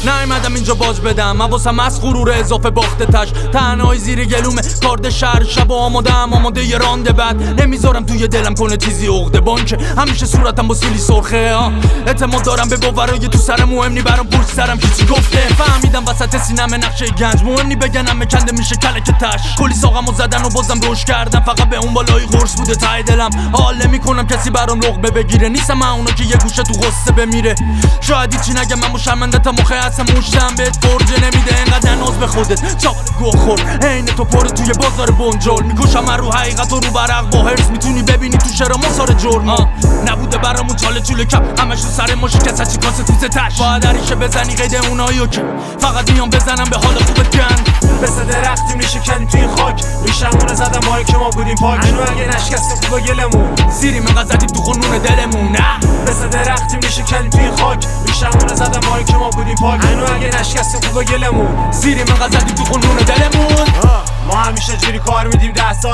نیومدم اینجا باج بدم حواسم از غرور اضافه باخته تش تنهایی زیر گلومه کارد شهر شب آماده یه رانده بعد نمیذارم توی دلم کنه تیزی عقده بانکه همیشه صورتم با سیلی سرخه اعتماد دارم به باورای تو سرم مهم نی برام پشت سرم چی گفته فهمیدم وسط سینم نقشه گنج مهم نی بگنم مکنده میشه کلک تش کلی ساقمو زدن و بازم روش کردم فقط به اون بالای قرص بوده ته دلم حال نمیکنم کسی برام لقمه بگیره نیستم من اونو که یه گوشه تو غصه بمیره شاید هیچی نگم من شرمنده‌تم مخه هستم موشتم بهت فرجه نمیده انقدر ناز به خودت چاقال گوه خور عین تو پر توی بازار بنجل میکشم من رو حقیقت و رو برق با هرس میتونی ببینی تو شعر مسار جرم نبوده برامون چاله چوله کپ همش رو سر ما شکست کاسه تو تش باید عریشه بزنی قید اوناییو که فقط میام بزنم به حال خوبت گند مثل درختی میشه کنی توی خاک ریشمونه زدم ماهی که ما بودیم پاک اینو اگه نشکستیم خوبه گلمون زیری من زدیم تو خونون دلمون نه مثل درختی میشه کنی توی خاک ریشمونه زدم ماهی که ما بودیم پاک اینو اگه نشکستیم خوبه گلمون زیری من زدیم تو خونون دلمون ما همیشه جوری کار میدیم 10 سال